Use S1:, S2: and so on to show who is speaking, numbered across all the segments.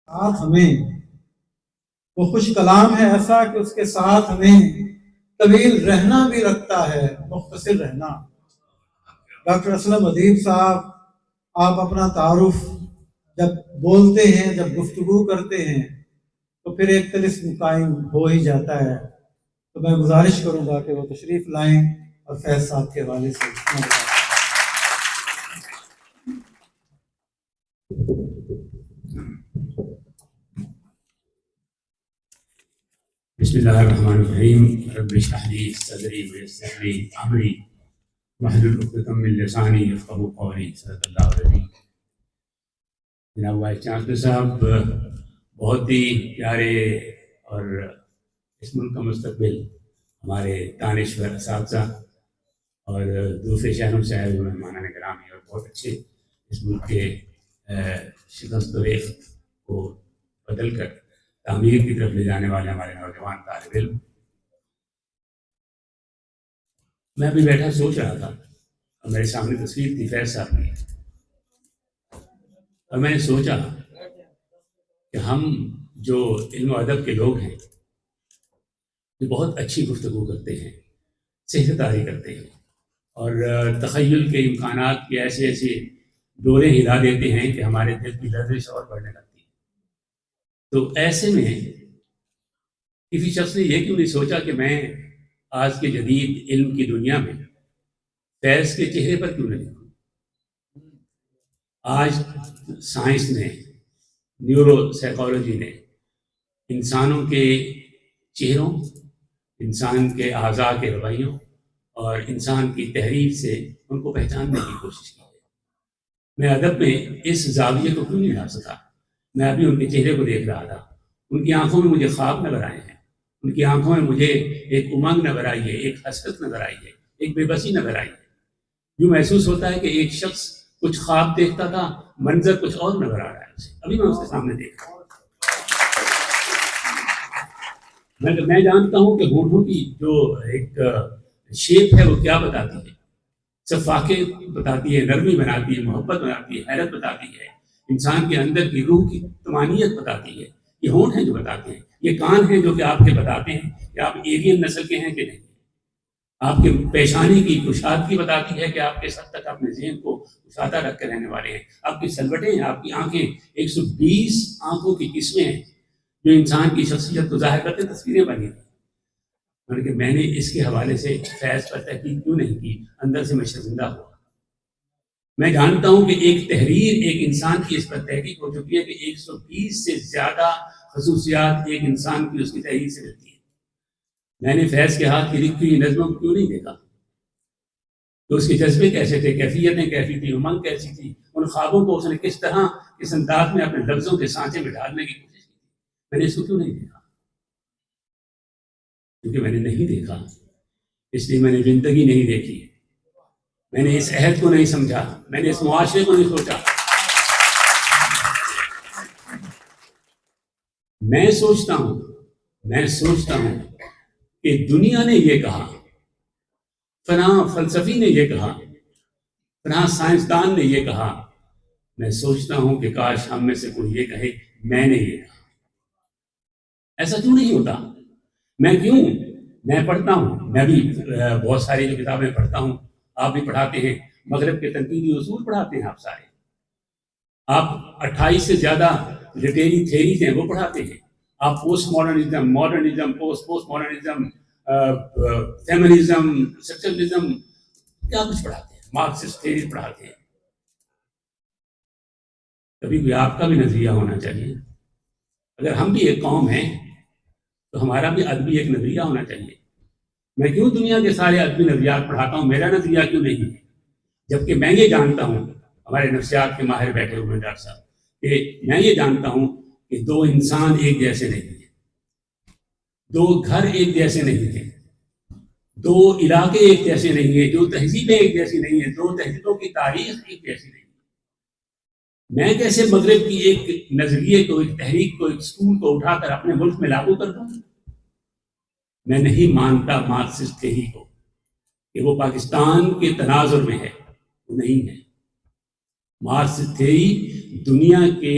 S1: ساتھ ہمیں وہ خوش کلام ہے ایسا کہ اس کے ساتھ ہمیں طویل رہنا بھی رکھتا ہے، مختصر رہنا۔ ڈاکٹر اسلم ادیب صاحب، آپ اپنا تعارف جب بولتے ہیں، جب گفتگو کرتے ہیں تو پھر ایک طلسم قائم ہو ہی جاتا ہے۔ تو میں گزارش کروں گا کہ وہ تشریف لائیں اور فیض صاحب کے حوالے سے
S2: بسم اللہ الرحمن الرحیم۔ رب اشرح لی صدری ویسر لی امری واحلل عقدۃ من لسانی یفقہوا قولی۔ صدق اللہ العظیم۔ جناب وائس چانسلر صاحب، بہت ہی پیارے اور اس ملک کا مستقبل ہمارے دانشور اساتذہ اور دوسرے شہروں سے آئے ہوئے مہمانان گرامی اور بہت اچھے اس ملک کے شکست و ریخت کو بدل کر تعمیر کی طرف لے جانے والے ہمارے نوجوان طالب علم۔ میں ابھی بیٹھا سوچ رہا تھا اور میرے سامنے تصویر تھی فیض صاحب کی، اور میں نے سوچا کہ ہم جو علم و ادب کے لوگ ہیں جو بہت اچھی گفتگو کرتے ہیں، صحت طاری کرتے ہیں اور تخیل کے امکانات کے ایسے ایسے ڈورے ہلا دیتے ہیں کہ ہمارے دل کی لرزش اور بڑھنے لگتی ہے۔ تو ایسے میں کسی شخص نے یہ کیوں نہیں سوچا کہ میں آج کے جدید علم کی دنیا میں فیض کے چہرے پر کیوں نہ لکھوں؟ آج سائنس نے، نیورو سائیکالوجی نے انسانوں کے چہروں، انسان کے اعضاء کے رویوں اور انسان کی تحریر سے ان کو پہچاننے کی کوشش کی ہے۔ میں ادب میں اس زاویے کو کیوں نہیں لا سکا؟ میں ابھی ان کے چہرے کو دیکھ رہا تھا، ان کی آنکھوں میں مجھے خواب نظر آئے ہیں، ان کی آنکھوں میں مجھے ایک امنگ نظر آئی ہے، ایک حسرت نظر آئی ہے، ایک بے بسی نظر آئی ہے۔ یوں محسوس ہوتا ہے کہ ایک شخص کچھ خواب دیکھتا تھا، منظر کچھ اور نظر آ رہا ہے اسے، ابھی میں اس کے سامنے دیکھ رہا ہوں۔ میں جانتا ہوں کہ ہونٹوں کی جو ایک شیپ ہے وہ کیا بتاتی ہے، صفاقے بتاتی ہے، نرمی بناتی ہے، محبت بناتی ہے، حیرت بتاتی ہے، انسان کے اندر کی روح کی طمانینت بتاتی ہے۔ یہ ہونٹ ہیں جو بتاتے ہیں، یہ کان ہیں جو کہ آپ کے بتاتے ہیں کہ آپ ایلین نسل کے ہیں کہ نہیں۔ آپ کے پیشانی کی کشادگی بتاتی ہے کہ آپ کس حد تک اپنے ذہن کو کشادہ رکھ کے رہنے والے ہیں۔ آپ کی سلوٹیں، آپ کی آنکھیں، 120 آنکھوں کی قسمیں ہیں جو انسان کی شخصیت کو ظاہر کرتے تصویریں بنی ہیں۔ کہ میں نے اس کے حوالے سے فیض پر تحقیق کیوں نہیں کی، اندر سے میں شرمندہ ہوا۔ میں جانتا ہوں کہ ایک تحریر ایک انسان کی اس پر تحقیق ہو چکی ہے کہ 120 سے زیادہ خصوصیات ایک انسان کی اس کی تحریر سے ملتی ہے۔ میں نے فیض کے ہاتھ کی لکھی ہوئی نظموں کو کیوں نہیں دیکھا تو اس کے جذبے کیسے تھے، کیفیتیں کیسی تھی، امنگ کیسی تھی، ان خوابوں کو اس نے کس طرح کس انداز میں اپنے لفظوں کے سانچے میں ڈالنے کی کوشش کی۔ میں نے اس کو کیوں نہیں دیکھا؟ کیونکہ میں نے نہیں دیکھا، اس لیے میں نے زندگی نہیں دیکھی، میں نے اس عہد کو نہیں سمجھا، میں نے اس معاشرے کو نہیں سوچا۔ میں سوچتا ہوں کہ دنیا نے یہ کہا، فلاں فلسفی نے یہ کہا، فلاں سائنسدان نے یہ کہا۔ میں سوچتا ہوں کہ کاش ہم میں سے کوئی یہ کہے میں نے یہ کہا۔ ایسا کیوں نہیں ہوتا؟ میں پڑھتا ہوں، میں بھی بہت ساری جو کتابیں پڑھتا ہوں، آپ بھی پڑھاتے ہیں، مغرب کے تنقیدی اصول پڑھاتے ہیں آپ سارے، آپ 28 سے زیادہ لٹریری تھیریز ہیں وہ پڑھاتے ہیں، آپ post modernism, modernism, post modernism, feminism, secularism, کیا کچھ پڑھاتے ہیں، مارکسسٹ تھیوری پڑھاتے ہیں۔ کبھی بھی آپ کا بھی نظریہ ہونا چاہیے۔ اگر ہم بھی ایک قوم ہیں تو ہمارا بھی ادبی ایک نظریہ ہونا چاہیے۔ میں کیوں دنیا کے سارے ادبی نظریات پڑھاتا ہوں، میرا نظریہ کیوں نہیں ہے؟ جبکہ میں یہ جانتا ہوں، ہمارے نفسیات کے ماہر بیٹھے ہوئے ہیں ڈاکٹر صاحب، کہ میں یہ جانتا ہوں کہ دو انسان ایک جیسے نہیں ہیں، دو گھر ایک جیسے نہیں ہیں، دو علاقے ایک جیسے نہیں ہیں، دو تہذیبیں ایک جیسی نہیں ہیں، دو تہذیبوں کی تاریخ ایک جیسی نہیں ہے۔ میں کیسے مغرب کی ایک نظریے کو، ایک تحریک کو، ایک اسکول کو اٹھا کر اپنے ملک میں لاگو کر دوں؟ میں نہیں مانتا مارکسسٹ تھیوری کو کہ وہ پاکستان کے تناظر میں ہے، وہ نہیں ہے۔ مارکسسٹ تھیوری دنیا کے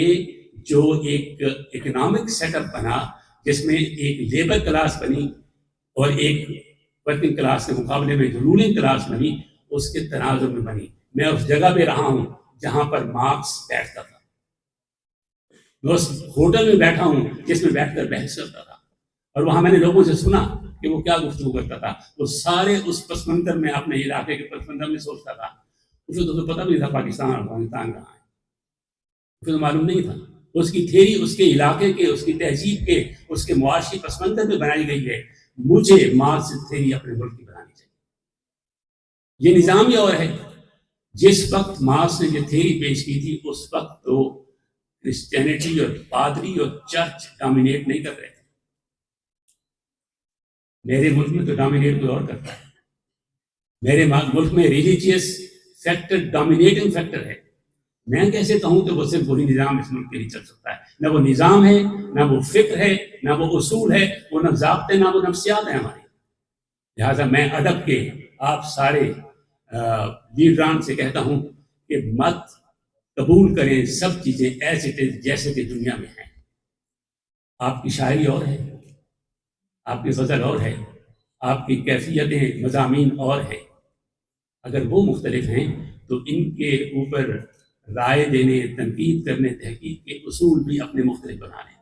S2: جو ایک اکنامک سیٹ اپ بنا جس میں ایک لیبر کلاس بنی اور ایک ورکنگ کلاس کے مقابلے میں جو رولنگ کلاس بنی اس کے تناظر میں بنی. میں اس جگہ پہ رہا ہوں جہاں پر مارکس بیٹھتا تھا. میں اس ہوٹل میں بیٹھا ہوں جس میں بیٹھ کر بحث کرتا تھا اور وہاں میں نے لوگوں سے سنا کہ وہ کیا گفتگو کرتا تھا. وہ سارے اس پس منظر میں اپنے علاقے کے پس منظر میں سوچتا تھا. اسے تو پتہ نہیں تھا پاکستان اور افغانستان کہاں ہے, اسے تو معلوم نہیں تھا. اس کی تھیری اس کے علاقے کے, اس کی تہذیب کے, اس کے معاشی پس منظر میں بنائی گئی ہے. مجھے مارکسسٹ تھیری اپنے ملک کی بنانی چاہیے. یہ نظام ہی اور ہے. جس وقت مارکس نے یہ تھیری پیش کی تھی اس وقت تو کرسچینٹی اور پادری اور چرچ ڈومینیٹ نہیں کر رہے تھے. میرے ملک میں تو ڈومینیٹ کوئی اور کرتا ہے. میرے ملک میں ریلیجیس فیکٹر ڈومینیٹنگ فیکٹر ہے. میں کیسے کہوں کہ وہ صرف وہی نظام اس ملک کے لیے چل سکتا ہے؟ نہ وہ نظام ہے, نہ وہ فکر ہے, نہ وہ اصول ہے, وہ نہ ضابطے, نہ وہ نفسیات ہیں ہماری. لہٰذا میں ادب کے آپ سارے لیڈران سے کہتا ہوں کہ مت قبول کریں سب چیزیں ایز اٹ از جیسے کہ دنیا میں ہیں. آپ کی شاعری اور ہے, آپ کی غزل اور ہے, آپ کی کیفیتیں مضامین اور ہیں. اگر وہ مختلف ہیں تو ان کے اوپر رائے دینے, تنقید کرنے, تحقیق کے اصول بھی اپنے مختلف بنا لیں.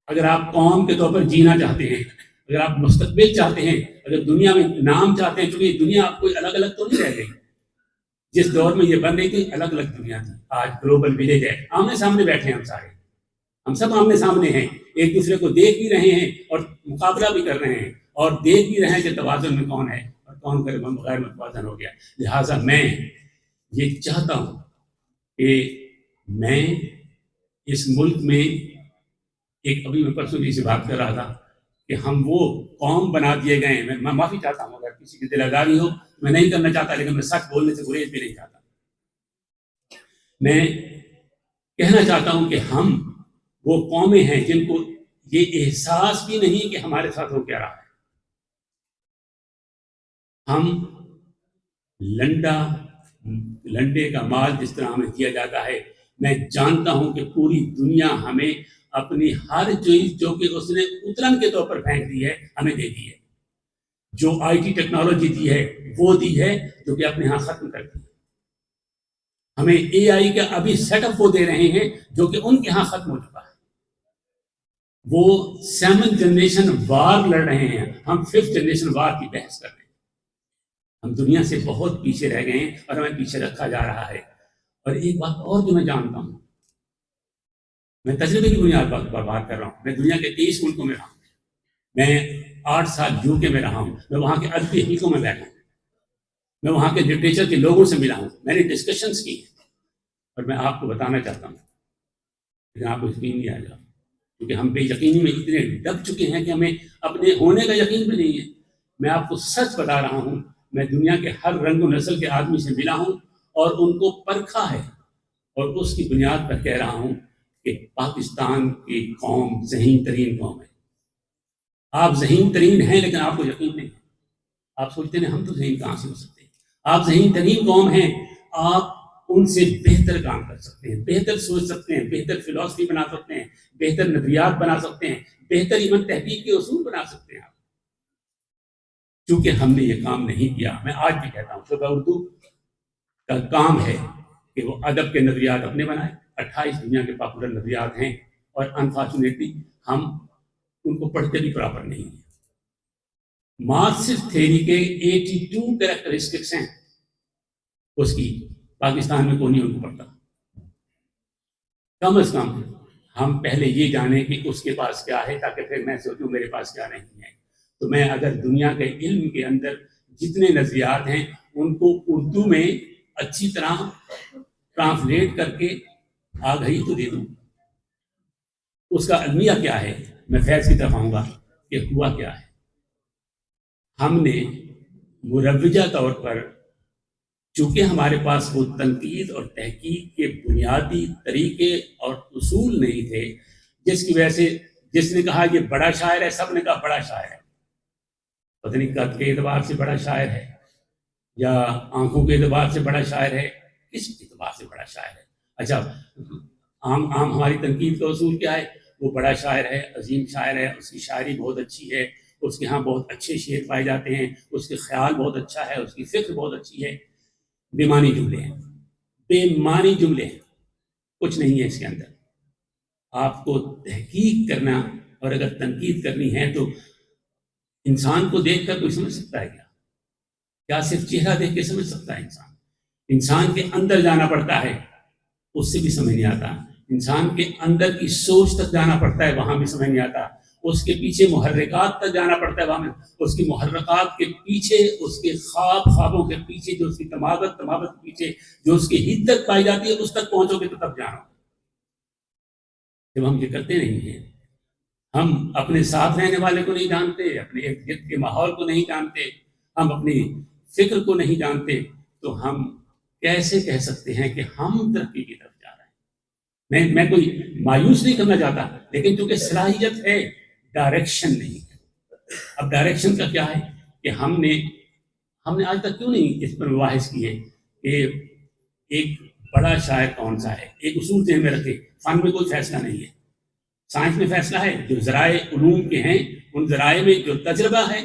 S2: اگر آپ قوم کے طور پر جینا چاہتے ہیں, اگر آپ مستقبل چاہتے ہیں, اگر دنیا میں نام چاہتے ہیں, چونکہ دنیا آپ کوئی الگ الگ تو نہیں رہ گئی. جس دور میں یہ بن رہی تھی الگ الگ دنیا تھی. آج گلوبل ولیج ہے, آمنے سامنے بیٹھے ہیں ہم سارے, ہم سب آمنے سامنے ہیں, ایک دوسرے کو دیکھ بھی رہے ہیں اور مقابلہ بھی کر رہے ہیں, اور دیکھ بھی رہے ہیں کہ توازن میں کون ہے اور کون غیر متوازن ہو گیا. لہٰذا میں یہ چاہتا ہوں کہ میں اس ملک میں ایک, ابھی میں پرسوں جی سے بات کر رہا تھا کہ ہم وہ قوم بنا دیے گئے ہیں. میں معافی چاہتا ہوں اگر کسی کی دل آزاری ہو, میں نہیں کرنا چاہتا, لیکن میں سچ بولنے سے گریز بھی نہیں چاہتا. میں کہنا چاہتا ہوں کہ ہم وہ قومیں ہیں جن کو یہ احساس بھی نہیں کہ ہمارے ساتھ ہو کیا رہا ہے. ہم لنڈے کا مال جس طرح ہمیں دیا جاتا ہے, میں جانتا ہوں کہ پوری دنیا ہمیں اپنی ہر چیز جو کہ اس نے اترن کے طور پر پھینک دی ہے ہمیں دے دی ہے. جو آئی ٹی ٹیکنالوجی دی ہے وہ دی ہے جو کہ اپنے ہاں ختم کر دی ہے. ہمیں اے آئی کا ابھی سیٹ اپ وہ دے رہے ہیں جو کہ ان کے ہاں ختم ہو چکا ہے. وہ 7 جنریشن وار لڑ رہے ہیں, ہم 5th جنریشن وار کی بحث کر رہے ہیں. ہم دنیا سے بہت پیچھے رہ گئے ہیں اور ہمیں پیچھے رکھا جا رہا ہے. اور ایک بات اور جو میں جانتا ہوں, میں تجربے کی بنیاد پر بات کر رہا ہوں. میں دنیا کے 23 ملکوں میں رہا ہوں. میں 8 سال UK میں رہا ہوں. میں وہاں کے ادبی حلقوں میں بیٹھا ہوں. میں وہاں کے لٹریچر کے لوگوں سے ملا ہوں. میں نے ڈسکشنز کی اور میں آپ کو بتانا چاہتا ہوں, لیکن آپ کو یقین نہیں آئے گا کیونکہ ہم بے یقینی میں اتنے دب چکے ہیں کہ ہمیں اپنے ہونے کا یقین بھی نہیں ہے. میں آپ کو سچ بتا رہا ہوں, میں دنیا کے ہر رنگ و نسل کے آدمی سے ملا ہوں اور ان کو پرکھا ہے, اور اس کی بنیاد پر کہہ رہا ہوں کہ پاکستان کی قوم ذہین ترین قوم ہے. آپ ذہین ترین ہیں لیکن آپ کو یقین نہیں ہے. آپ سوچتے ہیں ہم تو ذہین کہاں سے ہو سکتے ہیں. آپ ذہین ترین قوم ہیں. آپ ان سے بہتر کام کر سکتے ہیں, بہتر سوچ سکتے ہیں, بہتر فلسفی بنا سکتے ہیں, بہتر نظریات بنا سکتے ہیں, بہتر ایون تحقیق کے اصول بنا سکتے ہیں. آپ چونکہ ہم نے یہ کام نہیں کیا. میں آج بھی کہتا ہوں شعبہ اردو کا کام ہے کہ وہ ادب کے نظریات اپنے بنائے. 28 دنیا کے پاپولر نظریات ہیں اور انفارچونیٹلی ہم ان کو پڑھتے بھی پراپر نہیں ہیں. مارکسسٹ تھیری کے 82 کریکٹرسٹکس ہیں اس کی, پاکستان میں کوئی نہیں ان کو پڑھتا. کم از کم ہم پہلے یہ جانیں کہ اس کے پاس کیا ہے تاکہ پھر میں سوچوں میرے پاس کیا نہیں ہے. تو میں اگر دنیا کے علم کے اندر جتنے نظریات ہیں ان کو اردو میں اچھی طرح ٹرانسلیٹ کر کے آگہی تو دے دوں. اس کا المیہ کیا ہے, میں فیض کی طرف آؤں گا کہ ہوا کیا ہے. ہم نے مروجہ طور پر, چونکہ ہمارے پاس وہ تنقید اور تحقیق کے بنیادی طریقے اور اصول نہیں تھے, جس کی وجہ سے جس نے کہا یہ بڑا شاعر ہے, سب نے کہا بڑا شاعر ہے. پتہ نہیں قد کے اعتبار سے بڑا شاعر ہے یا آنکھوں کے اعتبار سے بڑا شاعر ہے, کس اعتبار سے بڑا شاعر ہے. اچھا, عام ہماری تنقید کا اصول کیا ہے؟ وہ بڑا شاعر ہے، عظیم شاعر ہے، اس کی شاعری بہت اچھی ہے، اس کے ہاں بہت اچھے شعر پائے جاتے ہیں، اس کے خیال بہت اچھا ہے، اس کی فکر بہت اچھی ہے. بے معنی جملے ہیں، بے معنی جملے ہیں، کچھ نہیں ہے اس کے اندر. آپ کو تحقیق کرنا اور اگر تنقید کرنی ہے تو انسان کو دیکھ کر کوئی سمجھ سکتا ہے کیا صرف چہرہ دیکھ کے سمجھ سکتا ہے؟ انسان کے اندر جانا پڑتا ہے، اس سے بھی سمجھ نہیں آتا. انسان کے اندر کی سوچ تک جانا پڑتا ہے، وہاں بھی سمجھ نہیں آتا. اس کے پیچھے محرکات تک جانا پڑتا ہے، وہاں اس کی محرکات کے پیچھے، اس کے خوابوں کے پیچھے، جو اس کی تماغت کے پیچھے جو اس کی حدت پائی جاتی ہے، اس تک پہنچو گے تو تب جانو. جب ہم یہ کرتے نہیں ہیں، ہم اپنے ساتھ رہنے والے کو نہیں جانتے، اپنے ارد گرد کے ماحول کو نہیں جانتے، ہم اپنی فکر کو نہیں جانتے، تو ہم کیسے کہہ سکتے ہیں کہ ہم ترقی کی طرف جا رہے ہیں؟ میں کوئی مایوس نہیں کرنا چاہتا، لیکن چونکہ صلاحیت ہے، ڈائریکشن نہیں ہے. اب ڈائریکشن کا کیا ہے کہ ہم نے آج تک کیوں نہیں اس پر مباحث کیے کہ ایک بڑا شاعر کون سا ہے؟ ایک اصول ذہن میں رکھے، فن میں کوئی فیصلہ نہیں ہے، سائنس میں فیصلہ ہے. جو ذرائع علوم کے ہیں، ان ذرائع میں جو تجربہ ہے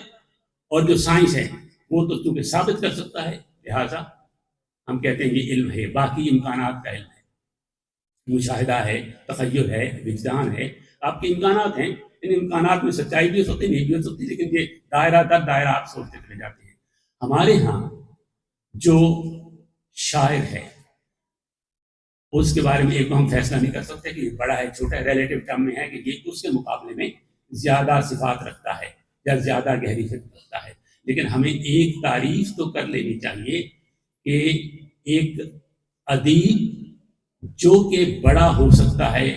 S2: اور جو سائنس ہے وہ تو چونکہ ثابت کر سکتا ہے، لہٰذا ہم کہتے ہیں یہ علم ہے. باقی امکانات کا علم ہے، مشاہدہ ہے، تخیل ہے، وجدان ہے، آپ کے امکانات ہیں. ان امکانات میں سچائی بھی ہو سکتی، نہیں بھی ہو سکتی، لیکن یہ دائرہ در دائرہ آپ سوچتے چلے جاتے ہیں. ہمارے ہاں جو شاعر ہے اس کے بارے میں ایک ہم فیصلہ نہیں کر سکتے کہ یہ بڑا ہے چھوٹا ہے، ریلیٹو ٹرم میں ہے کہ یہ اس کے مقابلے میں زیادہ صفات رکھتا ہے یا زیادہ گہری فکر رکھتا ہے. لیکن ہمیں ایک تعریف تو کر لینی چاہیے کہ ایک ادیب جو کہ بڑا ہو سکتا ہے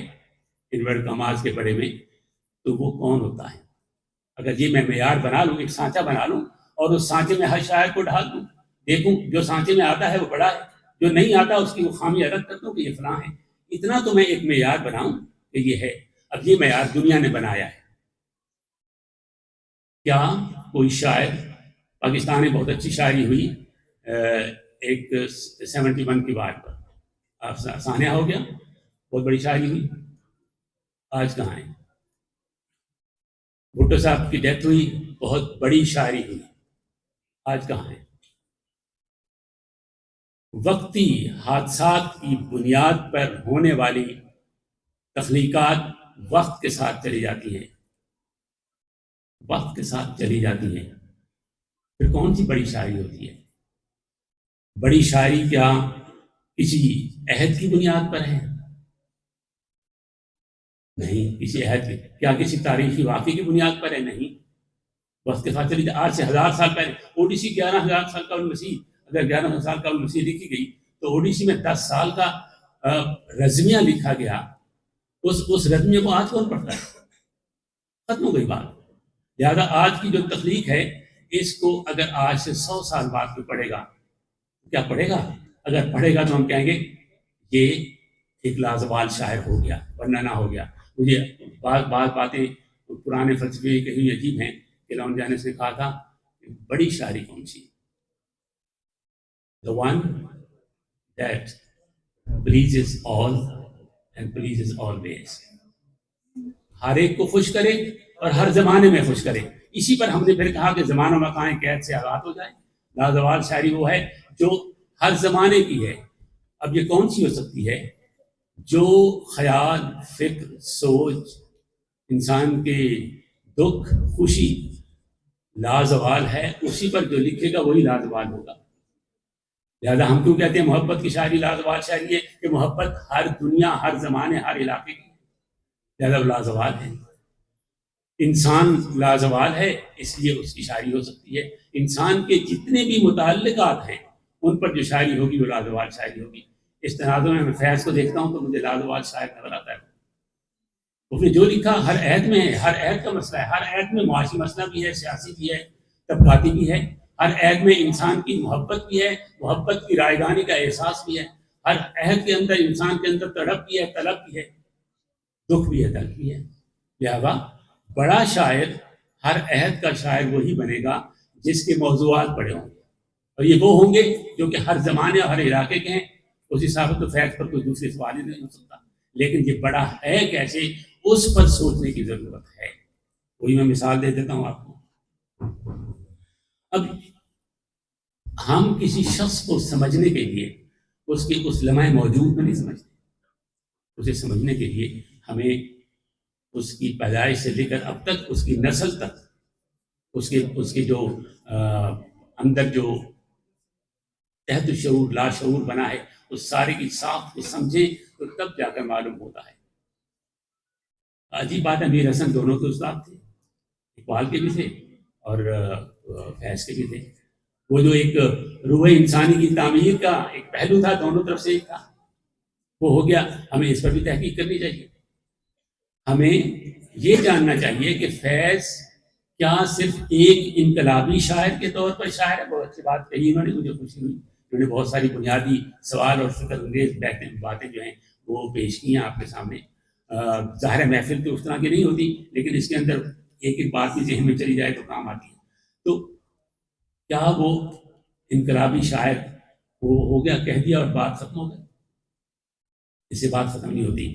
S2: انورٹ کماز کے بڑے میں، تو وہ کون ہوتا ہے؟ اگر یہ میں معیار بنا لوں، ایک سانچہ بنا لوں اور اس سانچے میں ہر شاعر کو ڈھال دوں، دیکھوں جو سانچے میں آتا ہے وہ بڑا ہے، جو نہیں آتا اس کی وہ خامی الگ کر دوں کہ یہ فلاں ہے. اتنا تو میں ایک معیار بناؤں کہ یہ ہے. اب یہ معیار دنیا نے بنایا ہے. کیا کوئی شاعر، پاکستان میں بہت اچھی شاعری ہوئی ایک 71 کی بات پر، آپ سانحہ ہو گیا، بہت بڑی شاعری ہوئی، آج کہاں ہے؟ بھٹو صاحب کی ڈیتھ ہوئی، بہت بڑی شاعری ہوئی، آج کہاں ہے؟ وقتی حادثات کی بنیاد پر ہونے والی تخلیقات وقت کے ساتھ چلی جاتی ہیں، وقت کے ساتھ چلی جاتی ہیں. پھر کون سی بڑی شاعری ہوتی ہے؟ بڑی شاعری کیا کسی عہد کی بنیاد پر ہے؟ نہیں. کسی عہد کی کیا کسی تاریخی واقعے کی بنیاد پر ہے؟ نہیں. وقت کے ساتھ چلی جاتی. آج سے 1000 سال پہلے اوڈیسی 11,000 سال قبل مسیح، اگر 11,000 سال قبل مسیح لکھی گئی تو اوڈیسی میں 10 سال کا رزمیہ لکھا گیا. اس رزمیہ کو آج کون پڑھتا ہے؟ ختم ہو گئی بات. لہٰذا آج کی جو تخلیق ہے اس کو اگر آج سے 100 سال بعد کوئی پڑھے گا، کیا پڑھے گا؟ اگر پڑھے گا تو ہم کہیں گے یہ ایک لازوال شاعر ہو گیا، ورنہ نہ ہو گیا. مجھے بعض باتیں پرانے فلسفے کہیں عجیب ہیں کہ لون جانس نے کہا تھا بڑی شاعری کون سی؟ The one that pleases all and pleases always. ہر ایک کو خوش کرے اور ہر زمانے میں خوش کرے. اسی پر ہم نے پھر کہا کہ زمان و مکان قید سے آزاد ہو جائے. لازوال شاعری وہ ہے جو ہر زمانے کی ہے. اب یہ کون سی ہو سکتی ہے؟ جو خیال، فکر، سوچ، انسان کے دکھ، خوشی لازوال ہے، اسی پر جو لکھے گا وہی لازوال ہوگا. لہذا ہم کیوں کہتے ہیں محبت کی شاعری لازوال شاعری ہے؟ کہ محبت ہر دنیا، ہر زمانے، ہر علاقے کی، لہذا وہ لازوال ہے. انسان لازوال ہے، اس لیے اس کی شاعری ہو سکتی ہے. انسان کے جتنے بھی متعلقات ہیں ان پر جو شاعری ہوگی وہ لازوال شاعری ہوگی. اس تناظر میں فیض کو دیکھتا ہوں تو مجھے لازوال شاعر نظر آتا ہے. اس نے جو لکھا ہر عہد میں ہے، ہر عہد کا مسئلہ ہے، ہر عہد میں معاشی مسئلہ بھی ہے، سیاسی بھی ہے، طبقاتی بھی ہے. ہر عہد میں انسان کی محبت بھی ہے، محبت کی رائیگانی کا احساس بھی ہے. ہر عہد کے اندر انسان کے اندر تڑپ بھی ہے، طلب بھی ہے، دکھ بھی ہے، درد بھی ہے. لہذا بڑا شاعر، ہر عہد کا شاعر وہی بنے گا جس کے موضوعات بڑے ہوں گے، اور یہ وہ ہوں گے جو کہ ہر زمانے اور ہر علاقے کے ہیں. اس حساب سے تو فیض پر کوئی دوسرے سوال ہی نہیں ہو سکتا. لیکن یہ بڑا ہے کیسے، اس پر سوچنے کی ضرورت ہے. وہی میں مثال دے دیتا ہوں آپ کو. اب ہم کسی شخص کو سمجھنے کے لیے اس کے اس لمحے موجود میں نہیں سمجھتے. اسے سمجھنے کے لیے ہمیں اس کی پیدائش سے لے کر اب تک اس کی نسل تک اس کے جو اندر جو تحت شعور لا شعور بنا ہے اس سارے کی ساخت کو سمجھیں تو تب جا کر معلوم ہوتا ہے. عجیب بات ہے، امیر حسن دونوں کے استاد تھے، اقبال کے بھی تھے اور فیض کے بھی تھے. وہ جو ایک روح انسانی کی تعمیر کا ایک پہلو تھا، دونوں طرف سے ایک تھا، وہ ہو گیا. ہمیں اس پر بھی تحقیق کرنی چاہیے. ہمیں یہ جاننا چاہیے کہ فیض کیا صرف ایک انقلابی شاعر کے طور پر شاعر ہے. بہت اچھی بات کہی انہوں نے، مجھے خوشی ہوئی. انہوں نے بہت ساری بنیادی سوال اور فکر انگیز باتیں جو ہیں وہ پیش کی ہیں آپ کے سامنے. ظاہر محفل تو اس طرح کی نہیں ہوتی، لیکن اس کے اندر ایک ایک بات بھی ذہن میں چلی جائے تو کام آتی ہے. تو کیا وہ انقلابی شاعر وہ ہو گیا، کہہ دیا اور بات ختم ہو گئی؟ اس سے بات ختم نہیں ہوتی.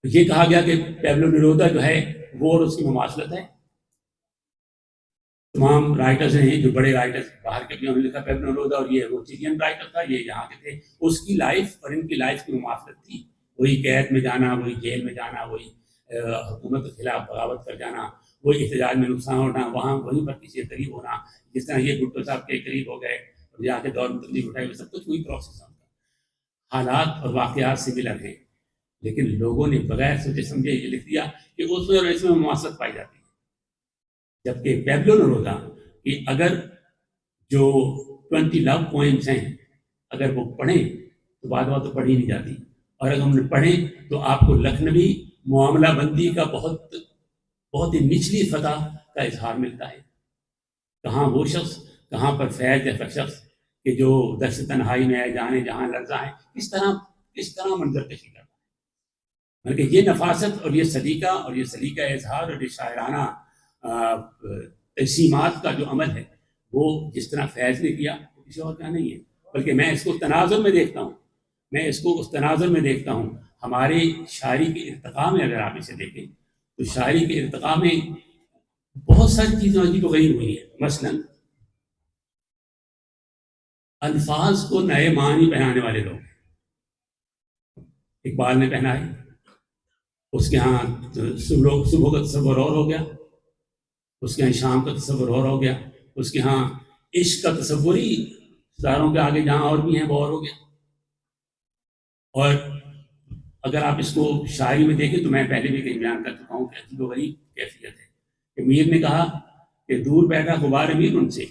S2: یہ کہا گیا کہ پیبلو نیرودا جو ہے وہ اور اس کی مماثلت ہے. تمام رائٹرز ہیں جو بڑے رائٹرز باہر کے بھی انہوں نے لکھا. پیبلو نیرودا اور یہ وہ چیلین رائٹر تھا، یہ یہاں کے تھے. اس کی لائف اور ان کی لائف کی مماثلت تھی. وہی قید میں جانا، وہی جیل میں جانا، وہی حکومت کے خلاف بغاوت کر جانا، وہی احتجاج میں نقصان ہونا، وہاں وہیں پر کسی کے قریب ہونا. جس طرح یہ بھٹو صاحب کے قریب ہو گئے اور جا کے دور میں تبدیلی اٹھائی، سب کچھ وہی پروسیس ہے. حالات اور واقعات سملر ہیں، لیکن لوگوں نے بغیر سوچے سمجھے یہ لکھ دیا کہ اس میں اور اس میں مماثلت پائی جاتی ہے. جبکہ پیبلو نیرودا کہ اگر جو 20 لو پوئمس ہیں اگر وہ پڑھیں تو بعد تو پڑھی نہیں جاتی، اور اگر ہم نے پڑھیں تو آپ کو لکھنوی معاملہ بندی کا بہت ہی نچلی سطح کا اظہار ملتا ہے. کہاں وہ شخص، کہاں پر فیض جیسا شخص کہ جو دشت تنہائی میں ہے، جانے جہاں لرزاں ہے، کس طرح منظر کشی کرتا ہے. بلکہ یہ نفاست اور یہ سلیقہ اور یہ سلیقہ اظہار اور یہ شاعرانہ تقسیمات کا جو عمل ہے وہ جس طرح فیض نے کیا کسی اور کا نہیں ہے. بلکہ میں اس کو تناظر میں دیکھتا ہوں، میں اس کو اس تناظر میں دیکھتا ہوں. ہمارے شاعری کے ارتقاء میں اگر آپ اسے دیکھیں تو شاعری کے ارتقاء میں بہت ساری چیزیں عجیب و غریب ہوئی ہیں. مثلاً الفاظ کو نئے معنی پہنانے والے لوگ، اقبال نے پہنا ہے. اس کے ہاں صبح کا تصور اور ہو گیا، اس کے ہاں شام کا تصور اور ہو گیا، اس کے ہاں عشق کا تصور ہی ستاروں کے آگے جہاں اور بھی ہیں وہ اور ہو گیا. اور اگر آپ اس کو شاعری میں دیکھیں تو میں پہلے بھی کہیں بیان کر چکا ہوں کہ عجیب و غریب کیفیت ہے. کہ میر نے کہا کہ دور بیٹھا غبار امیر ان سے،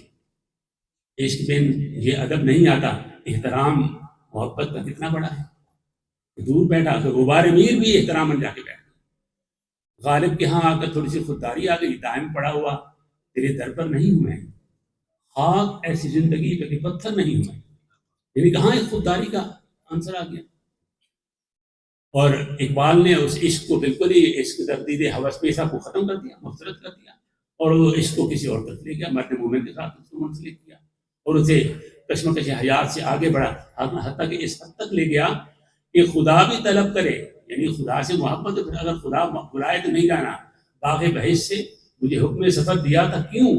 S2: عشق بن یہ ادب نہیں آتا، احترام محبت کا کتنا بڑا ہے. دور بیٹھا کہ غبار امیر بھی احترام بن جا کے بیٹھا. غالب کے ہاں آ کر تھوڑی سی خودداری آ گئی، دائم پڑا ہوا تیرے در پر نہیں ہوں میں، خاک ایسی زندگی پہ کہ پتھر نہیں ہوں میں. یعنی کہاں ایک خودداری کا عنصر آ گیا. اور اقبال نے اس عشق کو بالکل ہی عشق تردید ہوس پیشہ کو ختم کر دیا، مسترد کر دیا، اور وہ عشق کو کسی اور طرف لے گیا، مرد مومن کے ساتھ اس کو منسلک کیا اور اسے کشمکش حیات سے آگے بڑھا، حتیٰ کہ اس حد تک لے گیا کہ خدا بھی طلب کرے، یعنی خدا سے محبت. اگر خدا بلائے تو نہیں جانا. باغ بہشت سے مجھے حکم سفر دیا تھا کیوں،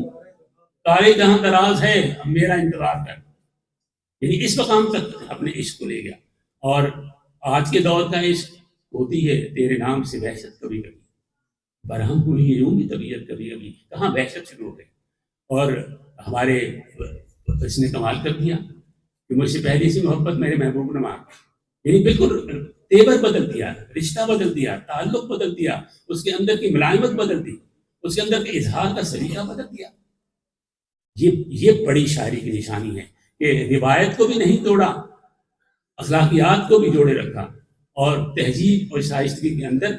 S2: کارے جہاں دراز ہے اب میرا انتظار کر. یعنی اس مقام تک اپنے عشق کو لے گیا. اور آج کے دور کا عشق ہوتی ہے تیرے نام سے وحشت کبھی کبھی، برہم ہوئی ہے یوں بھی طبیعت کبھی کبھی. کہاں وحشت شروع ہو گئی. اور ہمارے اس نے کمال کر دیا کہ مجھ سے پہلی سی محبت میرے محبوب نے مار، یعنی بالکل تیور بدل دیا، رشتہ بدل دیا، تعلق بدل دیا، اس کے اندر کی ملائمت بدل دی، اس کے اندر کے اظہار کا سلیقہ بدل دیا. یہ بڑی شاعری کی نشانی ہے کہ روایت کو بھی نہیں توڑا، اخلاقیات کو بھی جوڑے رکھا، اور تہذیب اور شائستگی کے اندر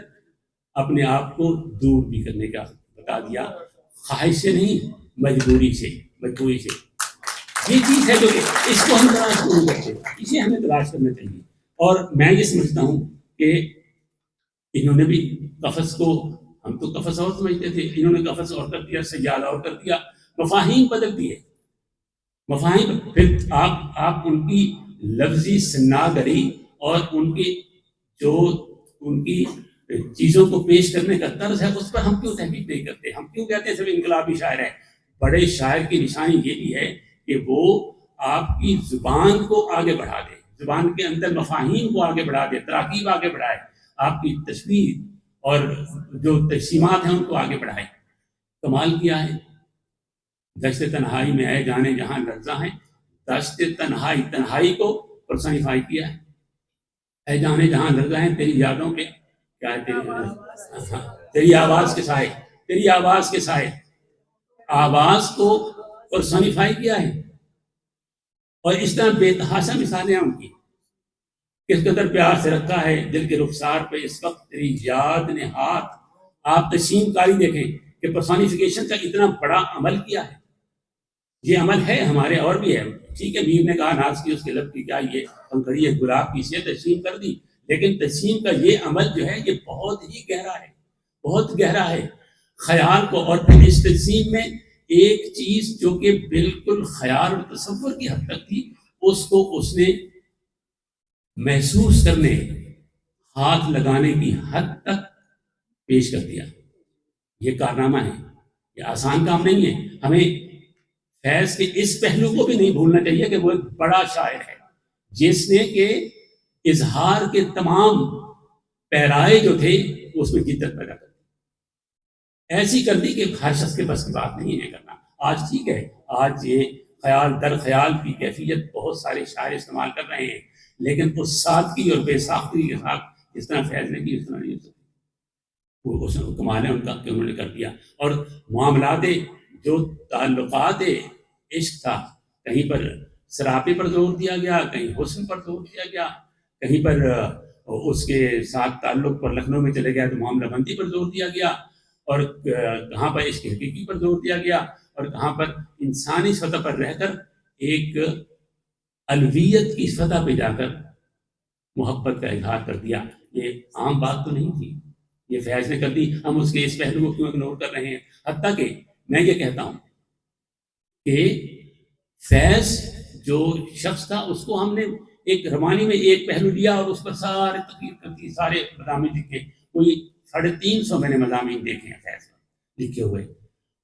S2: اپنے آپ کو دور بھی کرنے کا بتا دیا. خواہش سے نہیں، مجبوری سے. یہ چیز ہے جو کہ اس کو ہم تلاش نہیں کرتے، اسے ہمیں تلاش کرنا چاہیے. اور میں یہ سمجھتا ہوں کہ انہوں نے بھی قفس کو، ہم تو قفس اور سمجھتے تھے، انہوں نے قفس اور کر دیا، سیال اور کر دیا، مفاہیم بدل دیے. مفاہیم پھر آپ ان کی لفظی سناگری اور ان کی جو ان کی چیزوں کو پیش کرنے کا طرز ہے اس پر ہم کیوں تحقیق نہیں کرتے؟ ہم کیوں کہتے ہیں سب انقلابی شاعر ہے؟ بڑے شاعر کی نشانی یہ بھی ہے کہ وہ آپ کی زبان کو آگے بڑھا دے، زبان کے اندر مفاہیم کو آگے بڑھا دے، تراکیب آگے بڑھائے، آپ کی تشبیہ اور جو تقسیمات ہیں ان کو آگے بڑھائے۔ کمال کیا ہے، دشت تنہائی میں اے جانے جہاں لرزاں ہیں، دشت تنہائی، تنہائی کو پرسنیفائی کیا ہے، اے جانے جہاں لرزاں ہیں، تیری یادوں کے کیا ہے، تیری آواز کے سائے، تیری آواز کے سائے، آواز کو پرسنیفائی کیا ہے۔ اور اس طرح بے تحاشا مثالیں ہیں ان کی، کس قدر پیار سے رکھا ہے دل کے رخسار پہ اس وقت تیری یاد نے ہاتھ۔ آپ تقسیم کاری دیکھیں کہ پرسونیفیکیشن کا اتنا بڑا عمل کیا ہے۔ یہ عمل ہے ہمارے اور بھی ہے، ٹھیک ہے، میر نے کہا ناز کی اس کے لب کی کیا یہ پنکھڑی ہے گلاب کی، سے تقسیم کر دی، لیکن تقسیم کا یہ عمل جو ہے یہ بہت ہی گہرا ہے، بہت گہرا ہے خیال کو۔ اور پھر اس تقسیم میں ایک چیز جو کہ بالکل خیال اور تصور کی حد تک تھی، اس کو اس نے محسوس کرنے، ہاتھ لگانے کی حد تک پیش کر دیا۔ یہ کارنامہ ہے، یہ آسان کام نہیں ہے۔ ہمیں فیض کے اس پہلو کو بھی نہیں بھولنا چاہیے کہ وہ ایک بڑا شاعر ہے جس نے کہ اظہار کے تمام پیرائے جو تھے اس میں جدت پیدا کر دی، ایسی کر دی کہ ہر شخص کے بس کی بات نہیں ہے کرنا۔ آج ٹھیک ہے، آج یہ خیال در خیال کی کیفیت بہت سارے شاعر استعمال کر رہے ہیں، لیکن اس سادگی اور بے ساختگی کے ساتھ جس طرح فیض نے کی اس طرح نہیں ہو سکتی۔ وہ کمال ہے ان کا کہ انہوں نے کر دیا۔ اور معاملات جو تعلقات عشق تھا، کہیں پر سراپے پر زور دیا گیا، کہیں حسن پر زور دیا گیا، کہیں پر اس کے ساتھ تعلق پر لکھنؤ میں چلے گیا تو معاملہ بندی پر زور دیا گیا، اور کہاں پر عشق حقیقی پر زور دیا گیا، اور کہاں پر انسانی سطح پر رہ کر ایک الویت کی سطح پہ جا کر محبت کا اظہار کر دیا۔ یہ عام بات تو نہیں تھی، یہ فیض نے کر دی۔ ہم اس کے اس پہلو کو کیوں اگنور کر رہے ہیں؟ حتیٰ کہ میں یہ کہتا ہوں کہ فیض جو شخص تھا اس کو ہم نے ایک روانی میں ایک پہلو لیا اور اس پر سارے تقریر کرتی، سارے مضامین لکھے، کوئی 350 میں نے مضامین دیکھے ہیں فیض پر لکھے ہوئے،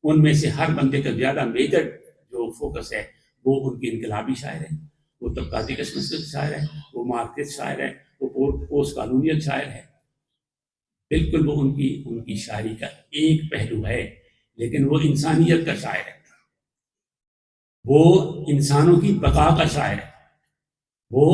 S2: ان میں سے ہر بندے کا زیادہ میجر جو فوکس ہے وہ ان کی انقلابی شاعر ہے، وہ طبقاتی کشمکش کا شاعر ہے، وہ مارکس شاعر ہے، وہ پوسٹ قانونیت شاعر ہے۔ بالکل وہ ان کی شاعری کا ایک پہلو ہے، لیکن وہ انسانیت کا شاعر ہے، وہ انسانوں کی بقا کا شاعر ہے، وہ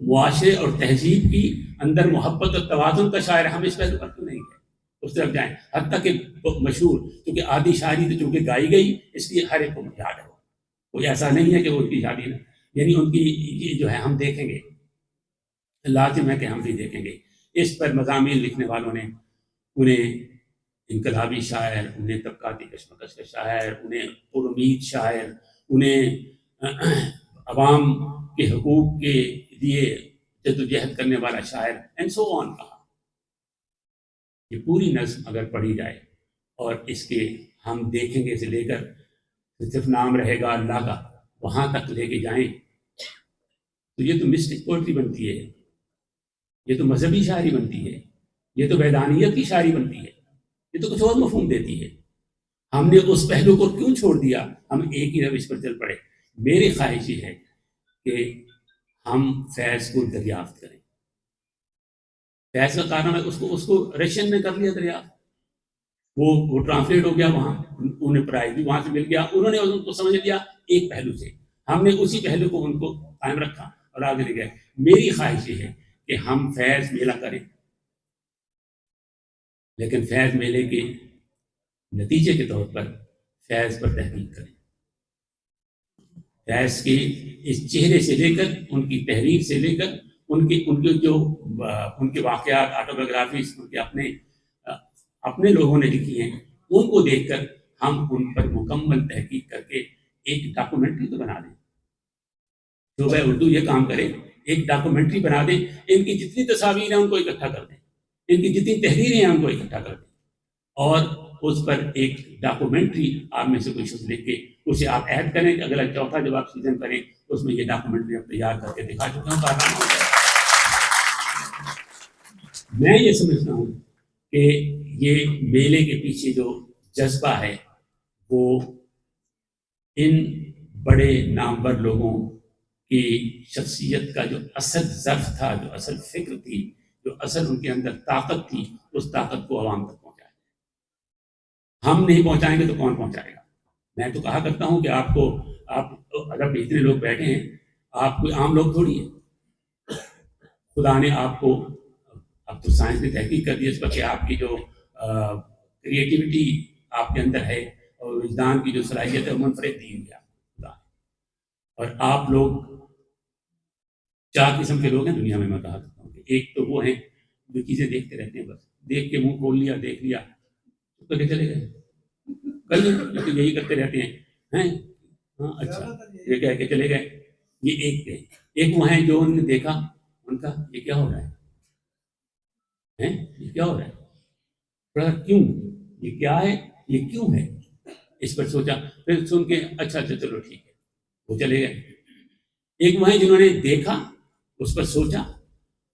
S2: معاشرے اور تہذیب کی اندر محبت اور توازن کا شاعر ہے۔ ہم اس پہلو پر کیوں نہیں گئے، اس طرف جائیں؟ حتیٰ کہ مشہور، کیونکہ آدھی شاعری تو چونکہ گائی گئی اس لیے ہر ایک کو یاد ہے، کوئی ایسا نہیں ہے کہ وہ ان کی شاعری نہ، یعنی ان کی جو ہے ہم دیکھیں گے، لازم ہے کہ ہم بھی دیکھیں گے۔ اس پر مضامین لکھنے والوں نے انہیں انقلابی شاعر، انہیں طبقاتی کشمکش کا شاعر، انہیں پرامید شاعر، انہیں عوام کے حقوق کے لیے جدوجہد کرنے والا شاعر اینڈ سو آن کہا۔ یہ پوری نظم اگر پڑھی جائے اور اس کے ہم دیکھیں گے سے لے کر صرف نام رہے گا اللہ کا وہاں تک لے کے جائیں تو یہ تو مسٹک پوئٹری بنتی ہے، یہ تو مذہبی شاعری بنتی ہے، یہ تو ویدانیت کی شاعری بنتی ہے، یہ تو کچھ اور مفہوم دیتی ہے۔ ہم نے اس پہلو کو کیوں چھوڑ دیا؟ ہم ایک ہی روش پر چل پڑے۔ میری خواہش یہ ہے کہ ہم فیض کو دریافت کریں۔ فیض کا کارنامہ اس کو رشین نے کر لیا دریافت، وہ ٹرانسلیٹ ہو گیا، وہاں انہیں پرائز بھی وہاں سے مل گیا، انہوں نے ان کو سمجھ لیا ایک پہلو سے، ہم نے اسی پہلو کو ان کو قائم رکھا اور آگے لے گئے۔ میری خواہش یہ ہے کہ ہم فیض میلہ کریں، لیکن فیض میلے کے نتیجے کے طور پر فیض پر تحقیق کریں، فیض کے اس چہرے سے لے کر، ان کی تحریر سے لے کر، ان کے واقعات، آٹوبیوگرافیز ان کے اپنے لوگوں نے لکھی ہیں، ان کو دیکھ کر ہم ان پر مکمل تحقیق کر کے ایک ڈاکومنٹری تو بنا دیں۔ شعبہ اردو یہ کام کرے، ایک ڈاکومنٹری بنا دیں، ان کی جتنی تصاویر ہیں ان کو اکٹھا کر دیں، ان کی جتنی تحریریں ہیں ان کو اکٹھا کر دیں، اور اس پر ایک ڈاکومنٹری آپ میں سے کوئی شخص لکھ کے اسے آپ ایڈ کریں کہ اگلا چوتھا جب آپ سیزن کریں اس میں یہ ڈاکومنٹری آپ تیار کر کے دکھا چکے ہیں۔ میں یہ سمجھتا ہوں کہ یہ میلے کے پیچھے جو جذبہ ہے وہ ان بڑے نامور لوگوں کی شخصیت کا جو اصل ظرف تھا، جو اصل فکر تھی، جو اصل ان کے اندر طاقت تھی، اس طاقت کو عوام تک پہنچائے. ہم نہیں پہنچائیں گے تو کون پہنچائے گا؟ میں تو کہا کرتا ہوں کہ آپ اگر اتنے لوگ بیٹھے ہیں، آپ کوئی عام لوگ تھوڑی ہیں. خدا نے آپ کو، اب تو سائنس نے تحقیق کر دی اس پر کہ آپ کی جو کریٹیوٹی آپ کے اندر ہے اور وجدان کی جو صلاحیت ہے وہ منفرد دی ہوئی ہے خدا نے. اور آپ لوگ 4 قسم کے لوگ ہیں دنیا میں کہا کرتا ہوں. ایک تو وہ ہیں جو چیزیں دیکھتے رہتے ہیں، بس دیکھ کے منہ کھول لیا، دیکھ لیا تو کہ چلے گئے، کل یہی کرتے رہتے ہیں. ہاں اچھا یہ کہہ کے چلے گئے. یہ ایک وہ ہیں جو انہوں نے دیکھا، ان کا یہ کیا ہو رہا ہے، یہ کیا ہو رہا ہے، کیوں، یہ کیا ہے، یہ کیوں ہے، اس پر سوچا، پھر سن کے اچھا چلو ٹھیک ہے، وہ چلے گئے. ایک وہ ہیں جنہوں نے دیکھا، اس پر سوچا،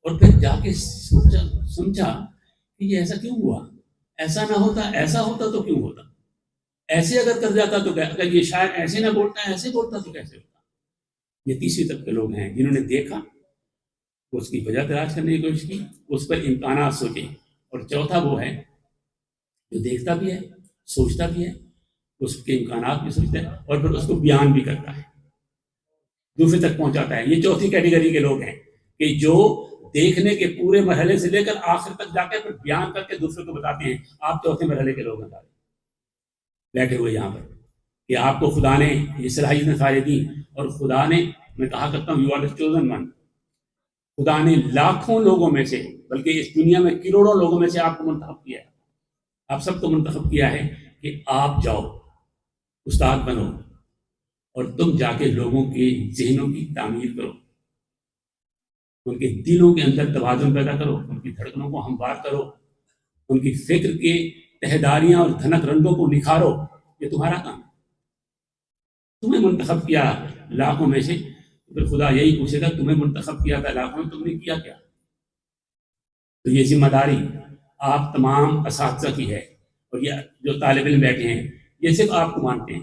S2: اور پھر جا کے سوچا سمجھا کہ یہ ایسا کیوں ہوا، ایسا نہ ہوتا، ایسا ہوتا تو کیوں ہوتا، ایسے اگر کر جاتا تو اگر یہ شاید ایسے نہ بولتا، ایسے بولتا تو کیسے ہوتا. یہ تیسری طرح کے لوگ ہیں جنہوں نے دیکھا، اس کی وجہ تلاش کرنے کی کوشش کی، اس پر امکانات سوچے. اور چوتھا وہ ہے جو دیکھتا بھی ہے، سوچتا بھی ہے، اس کے امکانات بھی سوچتا ہے، اور پھر اس کو بیان بھی کرتا ہے، دوسرے تک پہنچاتا ہے. یہ چوتھی کیٹیگری کے لوگ ہیں کہ جو دیکھنے کے پورے مرحلے سے لے کر آخر تک جا کے پھر بیان کر کے دوسرے کو بتاتے ہیں. آپ چوتھے مرحلے کے لوگ ہیں بیٹھے ہوئے یہاں پر، کہ آپ کو خدا نے یہ صلاحیتیں سارے دی، اور خدا نے، میں کہا کرتا ہوں you are the chosen one. خدا نے لاکھوں لوگوں میں سے، بلکہ اس دنیا میں کروڑوں لوگوں میں سے آپ کو منتخب کیا ہے، آپ سب کو منتخب کیا ہے کہ آپ جاؤ، استاد بنو، اور تم جا کے لوگوں کے ذہنوں کی تعمیر کرو، ان کے دلوں کے اندر توازن پیدا کرو، ان کی دھڑکنوں کو ہموار کرو، ان کی فکر کے تہداریاں اور دھنک رنگوں کو نکھارو. یہ تمہارا کام ہے. تمہیں منتخب کیا لاکھوں میں سے، پھر خدا یہی پوچھے گا تمہیں منتخب کیا تھا لاکھوں میں، تم نے کیا کیا؟ تو یہ ذمہ داری آپ تمام اساتذہ کی ہے. اور یہ جو طالب علم بیٹھے ہیں یہ صرف آپ کو مانتے ہیں،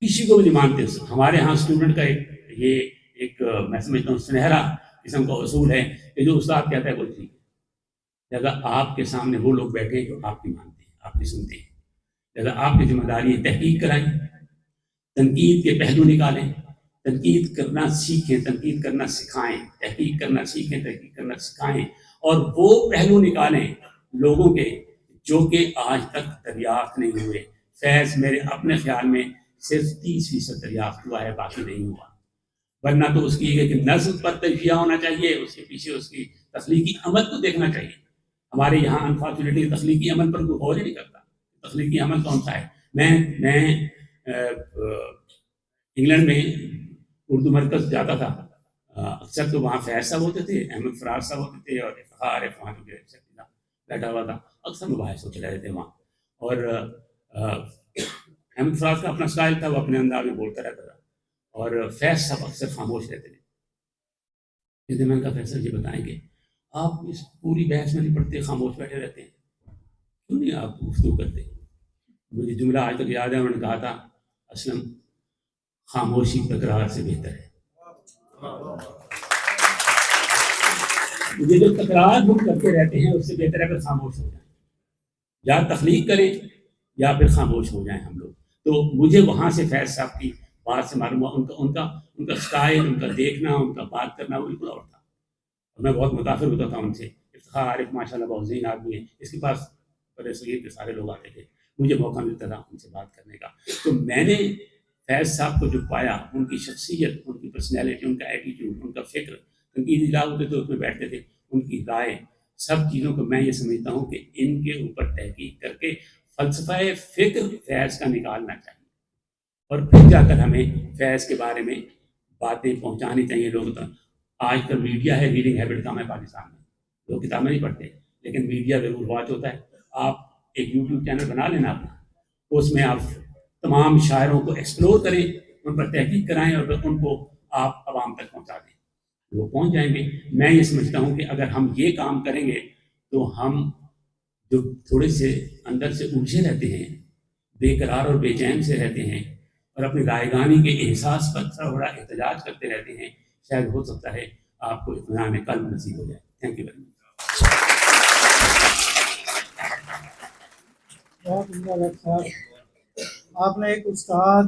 S2: کسی کو بھی نہیں مانتے. ہمارے ہاں اسٹوڈنٹ کا ایک میں سمجھتا ہوں سنہرا قسم کا اصول ہے کہ جو استاد کہتا ہے وہ ٹھیک ہے. اگر آپ کے سامنے وہ لوگ بیٹھے ہیں جو آپ کی مانتے ہیں، آپ کی سنتے ہیں، اگر آپ کی ذمہ داری ہے تحقیق کرائیں، تنقید کے پہلو نکالیں، تنقید کرنا سیکھیں، تنقید کرنا سکھائیں، تحقیق کرنا سیکھیں، تحقیق کرنا سکھائیں، اور وہ پہلو نکالیں لوگوں کے جو کہ آج تک دریافت نہیں ہوئے. فیض میرے اپنے خیال میں صرف 30% دریافت ہوا ہے، باقی نہیں ہوا. ورنہ تو اس کی ایک نظم پر تجزیہ ہونا چاہیے، اس کے پیچھے اس کی تخلیقی عمل کو دیکھنا چاہیے. ہمارے یہاں انفارچونیٹلی تخلیقی عمل پر کوئی غور ہی نہیں کرتا. تخلیقی عمل کون سا ہے؟ میں انگلینڈ میں اردو مرکز جاتا تھا، اکثر تو وہاں فیض صاحب ہوتے تھے، احمد فراز صاحب ہوتے تھے، اور افتخار وہاں بیٹھا ہوا تھا. اکثر مباحث ہوتے رہتے تھے وہاں. اور احمد فراز کا اپنا اسٹائل تھا، وہ اپنے انداز میں بولتا رہتا تھا، اور فیض صاحب اکثر خاموش رہتے تھے. میں کا فیصل یہ بتائیں گے آپ اس پوری بحث میں نہیں پڑھتے، خاموش بیٹھے رہتے ہیں، کیوں نہیں آپ گفتگو کرتے؟ مجھے جملہ آج تک یاد ہے، انہوں نے کہا تھا اسلم خاموشی تکرار سے بہتر ہے. مجھے جو تکرار ہم کرتے رہتے ہیں اس سے بہتر ہے اگر خاموش ہو جائیں، یا تخلیق کریں یا پھر خاموش ہو جائیں ہم لوگ. تو مجھے وہاں سے فیض صاحب کی بات سے معلوم ہوا ان کا اسٹائل، ان کا دیکھنا، ان کا بات کرنا وہ بالکل اور تھا. اور میں بہت متاثر ہوتا تھا ان سے. افتخار عارف ماشاء اللہ بہت ذہین آدمی ہے، اس کے پاس بڑے صغیر کے سارے لوگ آتے تھے، مجھے موقع ملتا تھا ان سے بات کرنے کا. تو میں نے فیض صاحب کو جو پایا، ان کی شخصیت، ان کی پرسنالٹی، ان کا ایٹیٹیوڈ، ان کا فکر، تنقیدی لا ہوتے تھے اس میں بیٹھتے تھے، ان کی رائے، سب چیزوں کو میں یہ سمجھتا ہوں کہ ان کے اوپر تحقیق کر کے فلسفہ فکر فیض کا نکالنا چاہیے، اور پھر جا کر ہمیں فیض کے بارے میں باتیں پہنچانی چاہیے لوگوں تک. آج کل میڈیا ہے، ریڈنگ ہیبٹ کم ہے پاکستان میں، لوگ کتابیں نہیں پڑھتے، لیکن میڈیا ضرور واچ ہوتا ہے. آپ ایک یوٹیوب چینل بنا لینا اپنا، اس میں آپ تمام شاعروں کو ایکسپلور کریں، ان پر تحقیق کرائیں، اور ان کو آپ عوام تک پہنچا دیں. وہ پہنچ جائیں گے. میں یہ سمجھتا ہوں کہ اگر ہم یہ کام کریں گے تو ہم جو تھوڑے سے اندر سے الجھے رہتے ہیں, بے قرار اور بے چین سے رہتے ہیں, اور اپنی رائیگانی کے احساس پر تھوڑا احتجاج کرتے رہتے ہیں, شاید ہو سکتا ہے آپ کو اطمینان قلب نصیب ہو جائے. Thank you very much.
S1: بہت عمدہ ڈاکٹر صاحب, آپ نے ایک استاد